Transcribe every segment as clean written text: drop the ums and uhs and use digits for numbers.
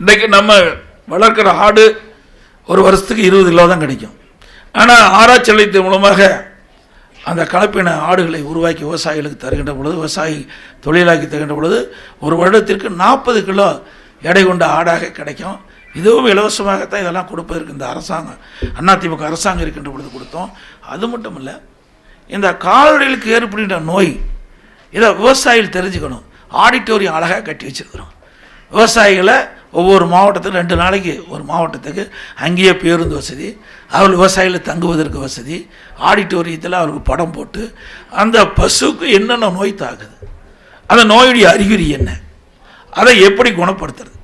இன்றைக்கு நம்ம வளர்க்குற ஆடு ஒரு வருஷத்துக்கு 20 கிலோ தான் கிடைக்கும். ஆனால் ஆராய்ச்சி நிலையத்தின் மூலமாக அந்த கலப்பின ஆடுகளை உருவாக்கி விவசாயிகளுக்கு தருகின்ற பொழுது, விவசாயி தொழிலாக்கி தருகின்ற பொழுது ஒரு வருடத்திற்கு 40 கிலோ எடை கொண்ட ஆடாக கிடைக்கும். இதுவும் இலவசமாகத்தான் இதெல்லாம் கொடுப்பதற்கு இந்த அரசாங்கம், அதிமுக அரசாங்கம் இருக்கின்ற பொழுது கொடுத்தோம். அது மட்டும் இல்லை, இந்த கால்நடைகளுக்கு ஏற்படுகின்ற நோய் இதை விவசாயிகள் தெரிஞ்சுக்கணும். ஆடிட்டோரியம் அழகாக கட்டி வச்சுருக்கிறோம். விவசாயிகளை ஒவ்வொரு மாவட்டத்துக்கு 2 நாளைக்கு ஒரு மாவட்டத்துக்கு அங்கேயே பேருந்து வசதி, அவர்கள் விவசாயிகள் தங்குவதற்கு வசதி, ஆடிட்டோரியத்தில் அவருக்கு படம் போட்டு அந்த பசுக்கு என்னென்ன நோய் தாக்குது, அந்த நோயுடைய அறிகுறி என்ன, அதை எப்படி குணப்படுத்துறது,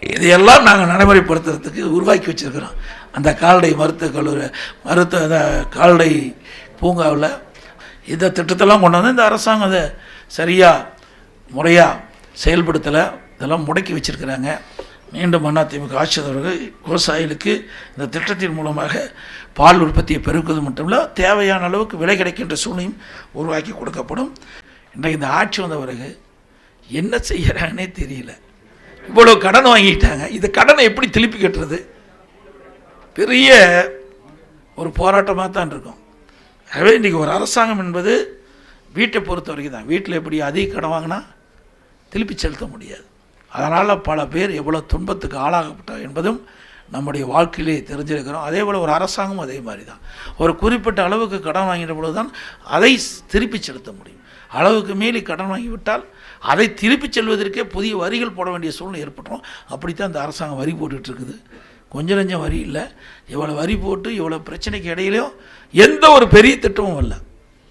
இதையெல்லாம் நாங்கள் நடைமுறைப்படுத்துறதுக்கு உருவாக்கி வச்சுருக்கிறோம். அந்த கால்நடை மருத்துவக் கல்லூரி அந்த கால்நடை பூங்காவில் இந்த திட்டத்தெல்லாம் கொண்டு வந்து இந்த அரசாங்கம் அதை சரியாக முறையாக செயல்படுத்தலை. இதெல்லாம் முடக்கி வச்சுருக்கிறாங்க. மீண்டும் அதிமுக ஆட்சியாளர்கள் விவசாயிகளுக்கு இந்த திட்டத்தின் மூலமாக பால் உற்பத்தியை பெருக்குவது மட்டுமில்லை, தேவையான அளவுக்கு விலை கிடைக்கின்ற சூழ்நிலையும் உருவாக்கி கொடுக்கப்படும். இன்றைக்கு இந்த ஆட்சி வந்த பிறகு என்ன செய்கிறாங்கன்னே தெரியல. இவ்வளோ கடன் வாங்கிட்டாங்க. இந்த கடனை எப்படி திருப்பி கட்டுறது பெரிய ஒரு போராட்டமாக தான் இருக்கும். ஆகவே இன்றைக்கி ஒரு அரசாங்கம் என்பது வீட்டை பொறுத்த வரைக்கும் தான். வீட்டில் எப்படி அதிக கடன் வாங்கினா திருப்பி செலுத்த முடியாது. அதனால் பல பேர் எவ்வளோ துன்பத்துக்கு ஆளாகப்பட்டார் என்பதும் நம்முடைய வாழ்க்கையிலே தெரிஞ்சிருக்கிறோம். அதே போல் ஒரு அரசாங்கம் அதே மாதிரி தான். ஒரு குறிப்பிட்ட அளவுக்கு கடன் வாங்கின பொழுது தான் அதை திருப்பி செலுத்த முடியும். அளவுக்கு மீறி கடன் வாங்கிவிட்டால் அதை திருப்பி செல்வதற்கே புதிய வரிகள் போட வேண்டிய சூழ்நிலை ஏற்பட்டுரும். அப்படித்தான் இந்த அரசாங்கம் வரி போட்டுட்ருக்குது. கொஞ்சம் நஞ்சம் வரி இல்லை. இவ்வளோ வரி போட்டு இவ்வளோ பிரச்சனைக்கு இடையிலையும் எந்த ஒரு பெரிய திட்டமும் இல்லை.